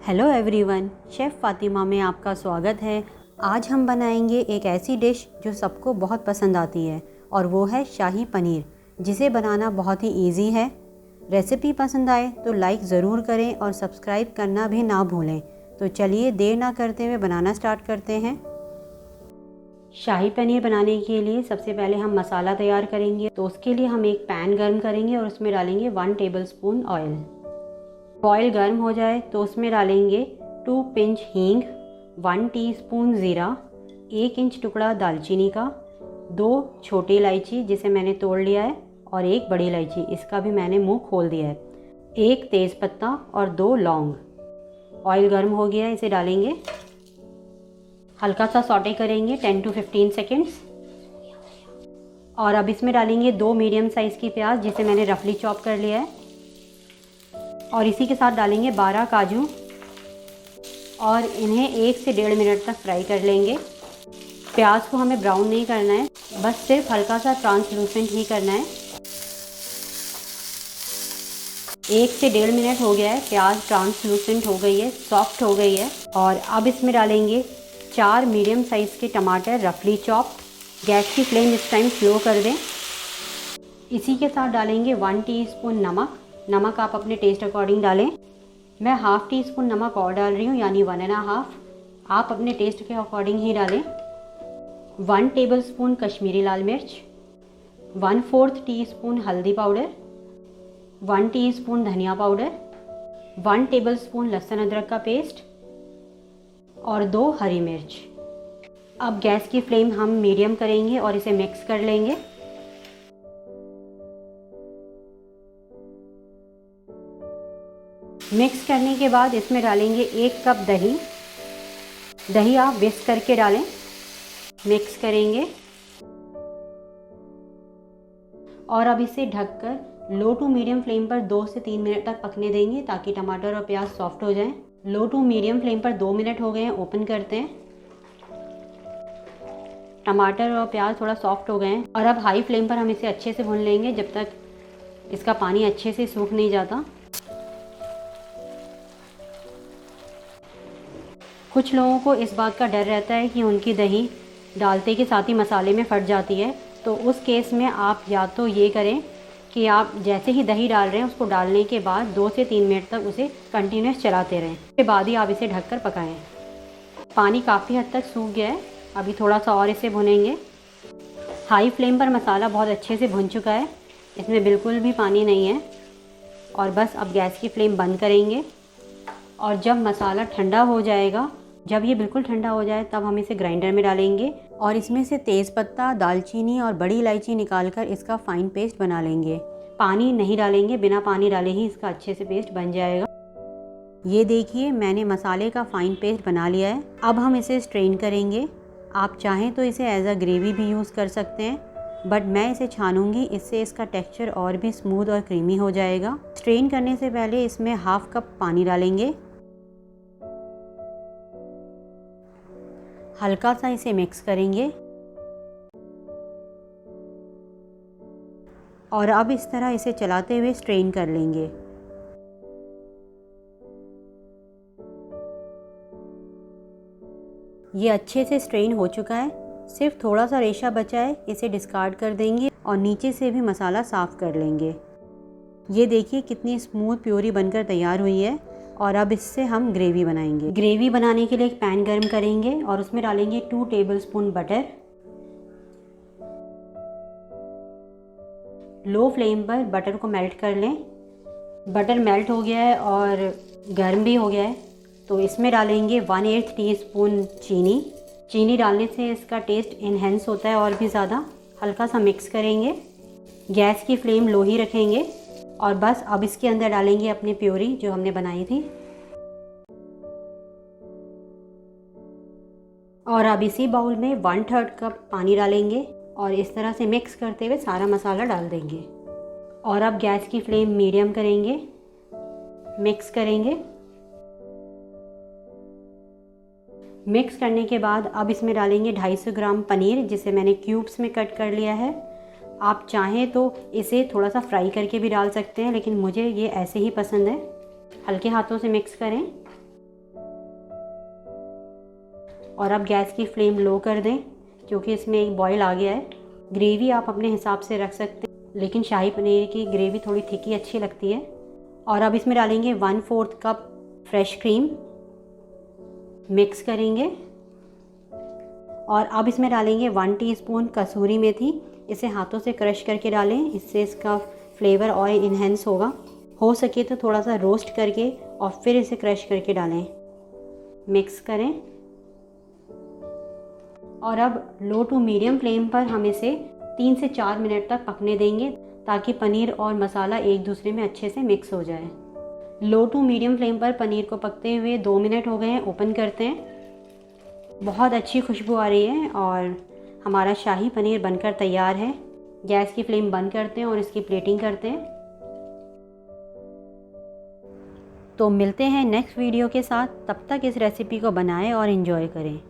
Hello everyone, chef Fatima में आपका स्वागत है। आज हम बनाएंगे एक ऐसी डिश जो सबको बहुत पसंद आती है और वो है शाही पनीर, जिसे बनाना बहुत ही इजी है। रेसिपी पसंद आए तो लाइक ज़रूर करें और सब्सक्राइब करना भी ना भूलें। तो चलिए देर ना करते हुए बनाना स्टार्ट करते हैं। शाही पनीर बनाने के लिए सबसे पहले हम मसाला तैयार करेंगे। तो उसके लिए हम एक पैन गर्म करेंगे और उसमें डालेंगे 1 टेबलस्पून ऑयल। ऑयल गर्म हो जाए तो उसमें डालेंगे 2 पिंच हींग, 1 टीस्पून ज़ीरा, 1 इंच टुकड़ा दालचीनी का, 2 छोटी इलायची जिसे मैंने तोड़ लिया है और 1 बड़ी इलायची, इसका भी मैंने मुंह खोल दिया है, 1 तेज़पत्ता और 2 लौंग। ऑयल गर्म हो गया है, इसे डालेंगे, हल्का सा सौटे करेंगे 10 to 15 सेकेंड्स। और अब इसमें डालेंगे 2 मीडियम साइज़ की प्याज जिसे मैंने रफली चॉप कर लिया है, और इसी के साथ डालेंगे 12 काजू और इन्हें 1 से 1.5 मिनट तक फ्राई कर लेंगे। प्याज को हमें ब्राउन नहीं करना है, बस सिर्फ हल्का सा ट्रांसलूसेंट ही करना है। 1 से 1.5 मिनट हो गया है, प्याज ट्रांसलूसेंट हो गई है, सॉफ्ट हो गई है। और अब इसमें डालेंगे 4 मीडियम साइज़ के टमाटर रफली चॉप। गैस की फ्लेम इस टाइम स्लो कर दें। इसी के साथ डालेंगे 1 टीस्पून नमक। नमक आप अपने टेस्ट अकॉर्डिंग डालें। मैं हाफ़ टी स्पून नमक और डाल रही हूँ, यानी 1.5। आप अपने टेस्ट के अकॉर्डिंग ही डालें। 1 टेबलस्पून कश्मीरी लाल मिर्च, 1/4 टीस्पून हल्दी पाउडर, 1 टीस्पून धनिया पाउडर, 1 टेबलस्पून लहसुन अदरक का पेस्ट और 2 हरी मिर्च। अब गैस की फ्लेम हम मीडियम करेंगे और इसे मिक्स कर लेंगे। मिक्स करने के बाद इसमें डालेंगे 1 कप दही। दही आप विस्क करके डालें। मिक्स करेंगे और अब इसे ढककर लो टू मीडियम फ्लेम पर 2 से 3 मिनट तक पकने देंगे ताकि टमाटर और प्याज सॉफ्ट हो जाएं। लो टू मीडियम फ्लेम पर 2 मिनट हो गए हैं, ओपन करते हैं। टमाटर और प्याज थोड़ा सॉफ्ट हो गए हैं और अब हाई फ्लेम पर हम इसे अच्छे से भून लेंगे जब तक इसका पानी अच्छे से सूख नहीं जाता। कुछ लोगों को इस बात का डर रहता है कि उनकी दही डालते के साथ ही मसाले में फट जाती है, तो उस केस में आप या तो ये करें कि आप जैसे ही दही डाल रहे हैं उसको डालने के बाद 2 से 3 मिनट तक उसे कंटिन्यूस चलाते रहें। उसके बाद ही आप इसे ढककर पकाएं। पानी काफ़ी हद तक सूख गया है, अभी थोड़ा सा और इसे भुनेंगे। हाई फ्लेम पर मसाला बहुत अच्छे से भुन चुका है, इसमें बिल्कुल भी पानी नहीं है। और बस अब गैस की फ्लेम बंद करेंगे और जब मसाला ठंडा हो जाएगा, जब ये बिल्कुल ठंडा हो जाए तब हम इसे ग्राइंडर में डालेंगे और इसमें से तेज़पत्ता, दालचीनी और बड़ी इलायची निकालकर इसका फाइन पेस्ट बना लेंगे। पानी नहीं डालेंगे, बिना पानी डाले ही इसका अच्छे से पेस्ट बन जाएगा। ये देखिए, मैंने मसाले का फाइन पेस्ट बना लिया है। अब हम इसे स्ट्रेन करेंगे। आप चाहें तो इसे एज अ ग्रेवी भी यूज़ कर सकते हैं, बट मैं इसे छानूंगी, इससे इसका टेक्सचर और भी स्मूथ और क्रीमी हो जाएगा। स्ट्रेन करने से पहले इसमें 1/2 कप पानी डालेंगे। हल्का सा इसे मिक्स करेंगे और अब इस तरह इसे चलाते हुए स्ट्रेन कर लेंगे। ये अच्छे से स्ट्रेन हो चुका है, सिर्फ थोड़ा सा रेशा बचा है, इसे डिस्कार्ड कर देंगे और नीचे से भी मसाला साफ़ कर लेंगे। ये देखिए कितनी स्मूथ प्यूरी बनकर तैयार हुई है और अब इससे हम ग्रेवी बनाएंगे। ग्रेवी बनाने के लिए एक पैन गर्म करेंगे और उसमें डालेंगे 2 टेबलस्पून बटर। लो फ्लेम पर बटर को मेल्ट कर लें। बटर मेल्ट हो गया है और गर्म भी हो गया है, तो इसमें डालेंगे 1/8 टीस्पून चीनी। चीनी डालने से इसका टेस्ट इन्हेंस होता है और भी ज़्यादा। हल्का सा मिक्स करेंगे, गैस की फ्लेम लो ही रखेंगे और बस अब इसके अंदर डालेंगे अपनी प्यूरी जो हमने बनाई थी। और अब इसी बाउल में 1/3 कप पानी डालेंगे और इस तरह से मिक्स करते हुए सारा मसाला डाल देंगे। और अब गैस की फ्लेम मीडियम करेंगे, मिक्स करेंगे। मिक्स करने के बाद अब इसमें डालेंगे 250 ग्राम पनीर जिसे मैंने क्यूब्स में कट कर लिया है। आप चाहें तो इसे थोड़ा सा फ्राई करके भी डाल सकते हैं, लेकिन मुझे ये ऐसे ही पसंद है। हल्के हाथों से मिक्स करें और अब गैस की फ्लेम लो कर दें क्योंकि इसमें एक बॉईल आ गया है। ग्रेवी आप अपने हिसाब से रख सकते हैं, लेकिन शाही पनीर की ग्रेवी थोड़ी थिकी अच्छी लगती है। और अब इसमें डालेंगे 1/4 कप फ्रेश क्रीम, मिक्स करेंगे। और अब इसमें डालेंगे 1 टीस्पून कसूरी मेथी। इसे हाथों से क्रश करके डालें, इससे इसका फ्लेवर और इन्हेंस होगा। हो सके तो थोड़ा सा रोस्ट करके और फिर इसे क्रश करके डालें। मिक्स करें और अब लो टू मीडियम फ्लेम पर हम इसे 3 से 4 मिनट तक पकने देंगे ताकि पनीर और मसाला एक दूसरे में अच्छे से मिक्स हो जाए। लो टू मीडियम फ्लेम पर पनीर को पकते हुए 2 मिनट हो गए हैं। ओपन करते हैं। बहुत अच्छी खुशबू आ रही है और हमारा शाही पनीर बनकर तैयार है। गैस की फ्लेम बंद करते हैं और इसकी प्लेटिंग करते हैं। तो मिलते हैं नेक्स्ट वीडियो के साथ। तब तक इस रेसिपी को बनाएं और एंजॉय करें।